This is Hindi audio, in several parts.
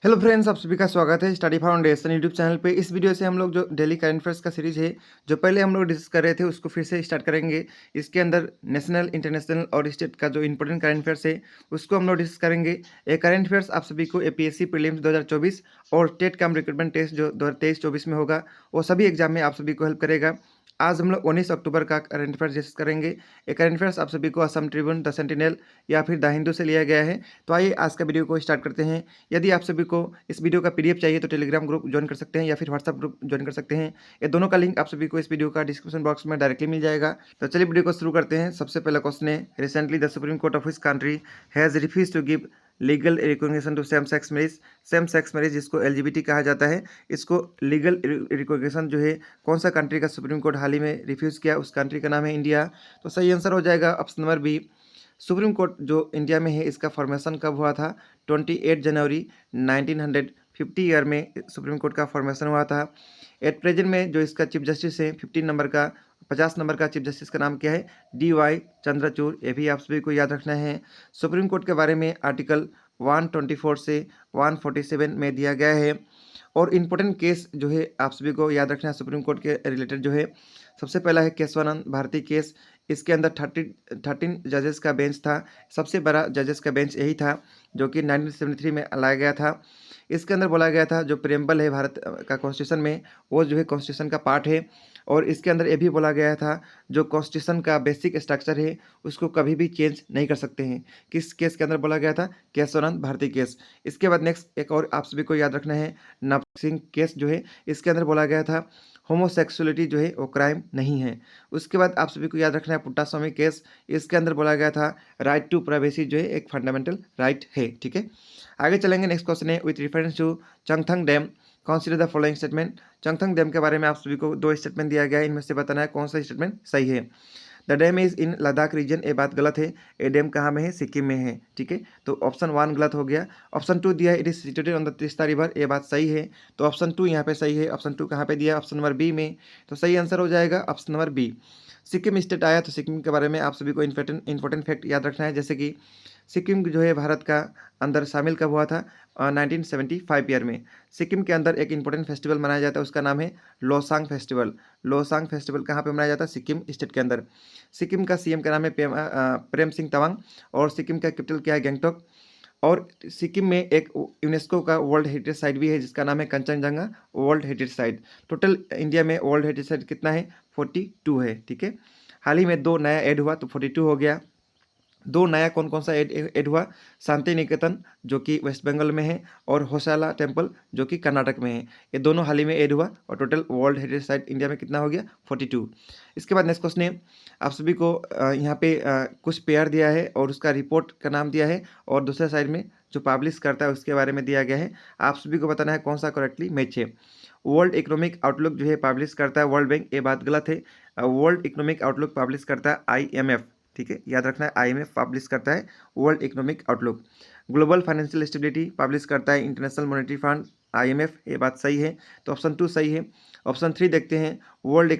हेलो फ्रेंड्स, आप सभी का स्वागत है स्टडी फाउंडेशन यूट्यूब चैनल पे। इस वीडियो से हम लोग जो डेली करंट अफेयर्स का सीरीज है, जो पहले हम लोग डिस्कस कर रहे थे, उसको फिर से स्टार्ट करेंगे। इसके अंदर नेशनल, इंटरनेशनल और स्टेट का जो इंपॉर्टेंट करंट अफेयर्स है, उसको हम लोग डिस्कस करेंगे। ये करंट अफेयर्स आप सभी को एपीएससी प्रीलिम्स 2024 और टेट कम रिक्रूटमेंट टेस्ट जो 2023-24 में होगा, वो सभी एग्जाम में आप सभी को हेल्प करेगा। आज हम लोग 19 अक्टूबर का करंट अफेयर्स डिस्कस करेंगे। ये करंट अफेयर्स आप सभी को असम ट्रिब्यून, द सेंटिनल या फिर द हिंदू से लिया गया है। तो आइए आज का वीडियो को स्टार्ट करते हैं। यदि आप सभी को इस वीडियो का पीडीएफ चाहिए तो टेलीग्राम ग्रुप ज्वाइन कर सकते हैं या फिर व्हाट्सएप ग्रुप ज्वाइन कर सकते हैं। ये दोनों का लिंक आप सभी को इस वीडियो का डिस्क्रिप्शन बॉक्स में डायरेक्टली मिल जाएगा। तो चलिए वीडियो को शुरू करते हैं। सबसे पहला क्वेश्चन है, recently the supreme court of his country has refuse to give legal recognition to same sex marriage. Same sex marriage जिसको एलजीबीटी कहा जाता है, इसको लीगल रिकॉग्निशन जो है कौन सा कंट्री का सुप्रीम कोर्ट हाल ही में रिफ्यूज़ किया, उस कंट्री का नाम है इंडिया। तो सही आंसर हो जाएगा option number B. Supreme court जो इंडिया में है, इसका फॉर्मेशन कब हुआ था? 28 जनवरी 1950 ईयर में सुप्रीम कोर्ट का फॉर्मेशन हुआ था। एट प्रेजेंट में जो इसका चीफ जस्टिस है, 50 नंबर का चीफ जस्टिस का नाम क्या है? DY चंद्रचूड़। ये भी आप सभी को याद रखना है। सुप्रीम कोर्ट के बारे में आर्टिकल 124 से 147 में दिया गया है। और इम्पोर्टेंट केस जो है आप सभी को याद रखना है सुप्रीम कोर्ट के रिलेटेड जो है, सबसे पहला है केशवानंद भारती केस। इसके अंदर 13 जजेस का बेंच था। सबसे बड़ा जजेस का बेंच यही था, जो कि 1973 में लाया गया था। इसके अंदर बोला गया था जो प्रेम्बल है भारत का कॉन्स्टिट्यूशन में, वो जो है कॉन्स्टिट्यूशन का पार्ट है। और इसके अंदर ये भी बोला गया था जो कॉन्स्टिट्यूशन का बेसिक स्ट्रक्चर है, उसको कभी भी चेंज नहीं कर सकते हैं। किस केस के अंदर बोला गया था? केशवानंद भारती केस। इसके बाद नेक्स्ट एक और आप सभी को याद रखना है, नवजोत सिंह केस जो है, इसके अंदर बोला गया था होमोसेक्सुअलिटी जो है वो क्राइम नहीं है। उसके बाद आप सभी को याद रखना है पुट्टास्वामी केस। इसके अंदर बोला गया था राइट टू प्राइवेसी जो है एक फंडामेंटल राइट है। ठीक है, आगे चलेंगे। नेक्स्ट क्वेश्चन है, with reference to Changthang dam consider the following statement. Changthang dam के बारे में आप सभी को दो स्टेटमेंट दिया गया है, इनमें से बताना है कौन सा स्टेटमेंट सही है। The dam is in Ladakh region, ये बात गलत है। ये डैम कहाँ में है? सिक्किम में है। ठीक है, तो ऑप्शन 1 गलत हो गया। ऑप्शन 2 दिया है, it is situated on the Teesta river, ये बात सही है। तो ऑप्शन 2 यहाँ पे सही है। ऑप्शन 2 कहाँ पे दिया? ऑप्शन नंबर बी में। तो सही आंसर हो जाएगा option number B. Sikkim state आया, तो सिक्किम के बारे में आप सभी को इंपॉर्टेंट फैक्ट याद रखना है, जैसे कि सिक्किम जो है भारत का अंदर शामिल कब हुआ था? 1975 ईयर में। सिक्किम के अंदर एक इंपॉर्टेंट फेस्टिवल मनाया जाता है, उसका नाम है लोसांग फेस्टिवल। लोसांग फेस्टिवल कहाँ पे मनाया जाता है? सिक्किम स्टेट के अंदर। सिक्किम का सीएम का नाम है प्रेम सिंह तवांग। और सिक्किम का कैपिटल क्या है? गैंगटॉक। और सिक्किम में एक यूनेस्को का वर्ल्ड हेरिटेज साइट भी है, जिसका नाम है Kanchenjunga world heritage site. Total India में वर्ल्ड हेरिटेज साइट कितना है? 42 है। ठीक है, हाल ही में 2 नया ऐड हुआ, तो 42 हो गया। 2 नया कौन कौन सा ऐड हुआ? शांति निकेतन जो कि वेस्ट बंगाल में है, और होशाला टेम्पल जो कि कर्नाटक में है। ये दोनों हाल ही में ऐड हुआ, और total world heritage site India में कितना हो गया? 42। इसके बाद नेक्स्ट क्वेश्चन है, आप सभी को यहाँ पे कुछ पेयर दिया है और उसका रिपोर्ट का नाम दिया है, और दूसरे साइड में जो पब्लिश करता है उसके बारे में दिया गया है। आप सभी को बताना है कौन सा करेक्टली मैच है। वर्ल्ड इकोनॉमिक आउटलुक जो है पब्लिश करता है वर्ल्ड बैंक, ये बात गलत है। वर्ल्ड इकोनॉमिक आउटलुक पब्लिश करता है IMF। ठीक है, याद रखना है IMF पब्लिश करता है world economic outlook. Global financial stability publish करता है इंटरनेशनल मॉनेटरी फंड IMF, ये बात सही है। तो ऑप्शन 2 सही है। ऑप्शन 3 देखते हैं, world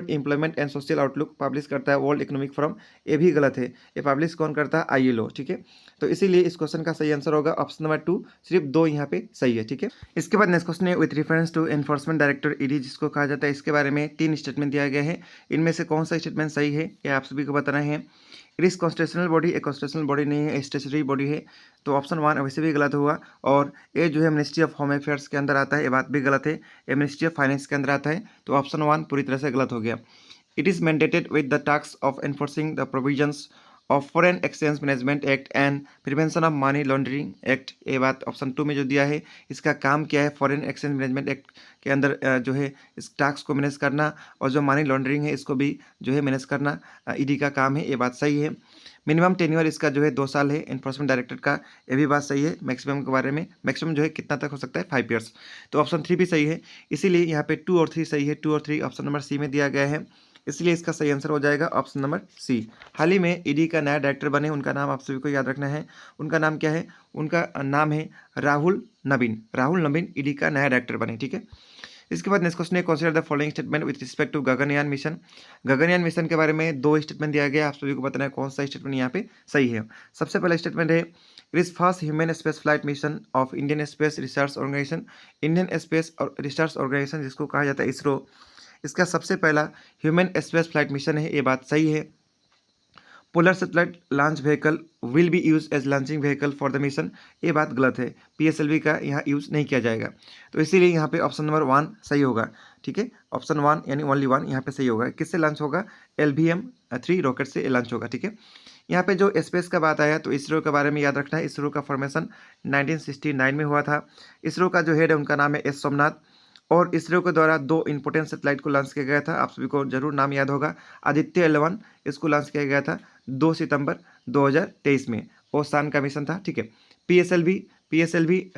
employment and social outlook publish करता है वर्ल्ड इकोनॉमिक फोरम, ये भी गलत है। ये पब्लिश कौन करता है? ILO। ठीक है, तो इसीलिए इस क्वेश्चन का सही आंसर होगा ऑप्शन नंबर 2। सिर्फ 2 यहाँ पे सही है। ठीक है, इसके बाद नेक्स्ट क्वेश्चन है, with reference to enforcement director ED जिसको कहा जाता है, इसके बारे में 3 स्टेटमेंट दिया गया है। इनमें से कौन सा स्टेटमेंट सही है, ये आप सभी को बताना है। इट इज कॉन्स्टिट्यूशनल बॉडी, एक कॉन्स्टिट्यूशनल बॉडी नहीं है, स्टेचुटरी बॉडी है। तो ऑप्शन 1 वैसे भी गलत हुआ। और ये जो है मिनिस्ट्री ऑफ होम अफेयर्स के अंदर आता है, ये बात भी गलत है। ये मिनिस्ट्री ऑफ फाइनेंस के अंदर आता है, तो ऑप्शन 1 पूरी तरह से गलत हो गया। It is mandated with the task of enforcing the provisions of foreign exchange management act and prevention of money laundering act, ये बात ऑप्शन 2 में जो दिया है, इसका काम क्या है? फॉरेन एक्सचेंज मैनेजमेंट एक्ट के अंदर जो है इस टास्क को मैनेज करना, और जो मनी लॉन्ड्रिंग है इसको भी जो है मैनेज करना ED का काम है, ये बात सही है। मिनिमम टेन्योर इसका जो है 2 साल है एनफोर्समेंट डायरेक्टर का, ये भी बात सही है। मैक्सिमम के बारे में, मैक्सिमम जो है कितना तक हो सकता है? 5 ईयर्स। तो ऑप्शन 3 भी सही है। इसीलिए यहाँ पे 2 और 3 सही है। 2 और 3 ऑप्शन नंबर C में दिया गया है, इसलिए इसका सही आंसर हो जाएगा ऑप्शन नंबर C। हाल ही में ED का नया डायरेक्टर बने, उनका नाम आप सभी को याद रखना है। उनका नाम क्या है? उनका नाम है राहुल नवीन। राहुल नवीन ED का नया डायरेक्टर बने। ठीक है, इसके बाद नेक्स्ट क्वेश्चन है, consider the following statement with respect to Gaganyaan mission. Gaganyaan mission के बारे में 2 स्टेटमेंट दिया गया है, आप सभी को बताना है कौन सा स्टेटमेंट यहाँ पे सही है। सबसे पहला स्टेटमेंट है, it is first human space flight mission of Indian space research organisation. Indian space और रिसर्च ऑर्गेनाइजेशन जिसको कहा जाता है इसरो, इसका सबसे पहला ह्यूमन स्पेस फ्लाइट मिशन है, ये बात सही है। Polar satellite launch vehicle will be use as launching vehicle for the mission, ये बात गलत है, पीएसएलवी का यहाँ यूज़ नहीं किया जाएगा। तो इसीलिए यहाँ पे ऑप्शन नंबर 1 सही होगा। ठीक है, ऑप्शन 1 यानी ओनली 1 यहाँ पे सही होगा। किससे लॉन्च होगा? LVM-3 रॉकेट से लॉन्च होगा। ठीक है, यहाँ पे जो स्पेस का बात आया तो इसरो के बारे में याद रखना है। इसरो का फॉर्मेशन 1969 में हुआ था। इसरो का जो हेड है उनका नाम है एस सोमनाथ, और इसरो के द्वारा 2 इंपोर्टेंट सैटेलाइट को लॉन्च किया गया था, आप सभी को जरूर नाम याद होगा। आदित्य L1 इसको लॉन्च किया गया था 2 सितंबर 2023 में, वो सान का मिशन था। ठीक है, PSLV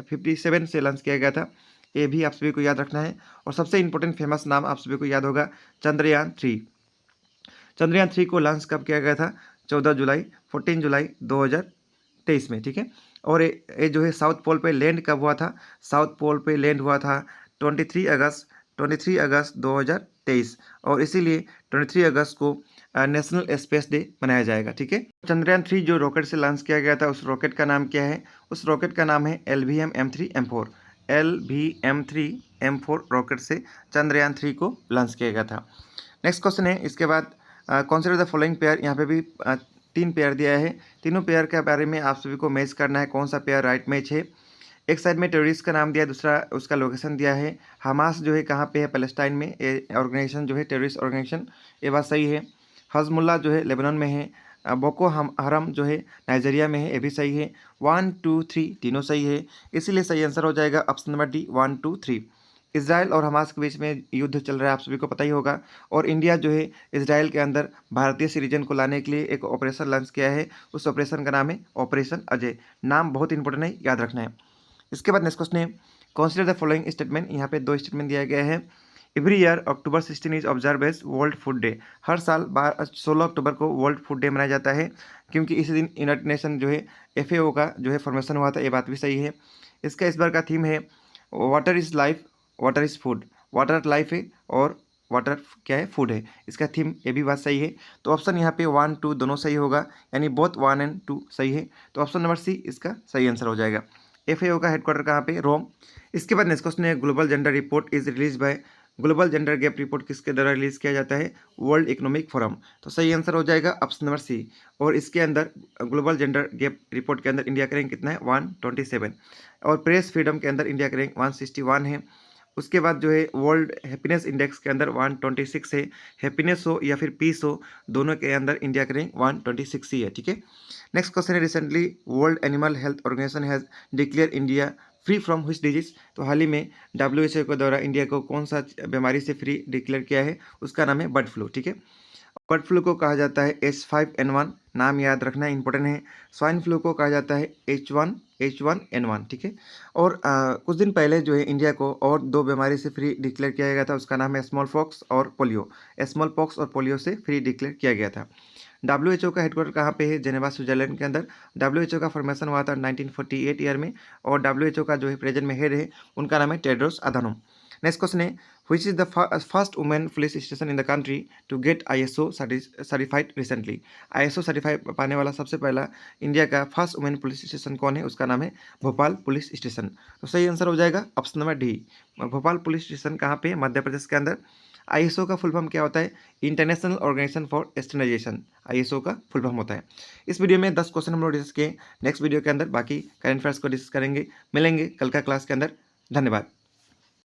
57 से लॉन्च किया गया था, ये भी आप सभी को याद रखना है। और सबसे इंपॉर्टेंट फेमस नाम आप सभी को याद होगा, चंद्रयान 3। चंद्रयान 3 को लॉन्च कब किया गया था? 14 जुलाई 2023 में। ठीक है, और ये जो है साउथ पोल पे लैंड कब हुआ था? साउथ पोल पे लैंड हुआ था 23 अगस्त 2023, और इसीलिए 23 अगस्त को नेशनल स्पेस डे मनाया जाएगा। ठीक है, चंद्रयान 3 जो रॉकेट से लॉन्च किया गया था, उस रॉकेट का नाम क्या है? उस रॉकेट का नाम है LVM-M3M4। LVM-3M4 रॉकेट से चंद्रयान 3 को लॉन्च किया गया था। नेक्स्ट क्वेश्चन है, इसके बाद कंसीडर द फॉलोइंग पेयर, यहाँ पे भी 3 पेयर दिया है। तीनों पेयर के बारे में आप सभी को मैच करना है, कौन सा पेयर राइट मैच है। एक साइड में टेररिस्ट का नाम दिया है, दूसरा उसका लोकेशन दिया है। हमास जो है कहाँ पे है? पैलेस्टाइन में, ये ऑर्गेनाइजेशन जो है टेररिस्ट ऑर्गेनाइजेशन, ये बात सही है। हजमुल्ला जो है लेबनान में है। बोको हरम जो है नाइजीरिया में है, ये भी सही है। 1 2 3 तीनों सही है, इसीलिए सही आंसर हो जाएगा ऑप्शन नंबर डी 1 2 3। इसराइल और हमास के बीच में युद्ध चल रहा है, आप सभी को पता ही होगा, और इंडिया जो है इसराइल के अंदर भारतीय सिटीजन को लाने के लिए एक ऑपरेशन लॉन्च किया है। उस ऑपरेशन का नाम है ऑपरेशन अजय। नाम बहुत इंपॉर्टेंट है, याद रखना है। इसके बाद नेक्स्ट क्वेश्चन है, कंसीडर द फॉलोइंग स्टेटमेंट। यहाँ पे 2 स्टेटमेंट दिया गया है। Every year October 16 is observe as world food day. हर साल 16 अक्टूबर को वर्ल्ड फूड डे मनाया जाता है, क्योंकि इसी दिन यूनाइटेड नेशन जो है FAO का जो है फॉर्मेशन हुआ था, ये बात भी सही है। इसका इस बार का थीम है water is life, water is food. Water life है और वाटर क्या है? फूड है। इसका थीम, ये भी बात सही है। तो ऑप्शन यहाँ पे 1 2 दोनों सही होगा, यानी बोथ 1 और 2 सही है। तो ऑप्शन नंबर सी इसका सही आंसर हो जाएगा। FAO का हेडक्वार्टर कहाँ पे? रोम। इसके बाद नेक्स्ट क्वेश्चन है, global gender report is release by. Global gender gap report किसके द्वारा रिलीज किया जाता है? World economic forum. तो सही आंसर हो जाएगा ऑप्शन नंबर सी। और इसके अंदर ग्लोबल जेंडर गैप रिपोर्ट के अंदर इंडिया का रैंक कितना है? 127। और प्रेस फ्रीडम के अंदर इंडिया का रैंक 161 है। उसके बाद जो है वर्ल्ड हैप्पीनेस इंडेक्स के अंदर 126 है। हैप्पीनेस हो या फिर पीस हो, दोनों के अंदर इंडिया का रैंक 126 ही है। ठीक है, नेक्स्ट क्वेश्चन है, recently world animal health organisation has declare India free from which disease. तो हाल ही में WHO के द्वारा इंडिया को कौन सा बीमारी से फ्री डिक्लेयर किया है? उसका नाम है बर्ड फ्लू। ठीक है, बर्ड फ्लू को कहा जाता है H5N1, नाम याद रखना इंपॉर्टेंट है। स्वाइन फ्लू को कहा जाता है H1N1। ठीक है, और कुछ दिन पहले जो है इंडिया को और 2 बीमारी से फ्री डिक्लेयर किया गया था, उसका नाम है स्मॉल पॉक्स और पोलियो। स्मॉल पॉक्स और पोलियो से फ्री डिक्लेयर किया गया था। WHO का हेडक्वार्टर कहाँ पे है? जेनेवा स्विट्जरलैंड के अंदर। WHO का फॉर्मेशन हुआ था 1948 ईयर में, और WHO का जो है प्रेजेंट में हेड है, उनका नाम है टेड्रोस अधानोम। नेक्स्ट क्वेश्चन है, which is the first women police station in the country to get ISO certified recently। ISO certified पाने वाला सबसे पहला इंडिया का फर्स्ट वुमेन पुलिस स्टेशन कौन है? उसका नाम है भोपाल पुलिस स्टेशन। तो सही आंसर हो जाएगा option number D. Bhopal police station कहाँ पे है? मध्य प्रदेश के अंदर। ISO का फुल फॉर्म क्या होता है? International organisation for standardisation, ISO का फुल फॉर्म होता है। इस वीडियो में 10 क्वेश्चन हम लोग डिस्कस किए। नेक्स्ट वीडियो के अंदर बाकी करंट अफेयर्स को डिस्कस करेंगे। मिलेंगे कल का क्लास के अंदर। धन्यवाद।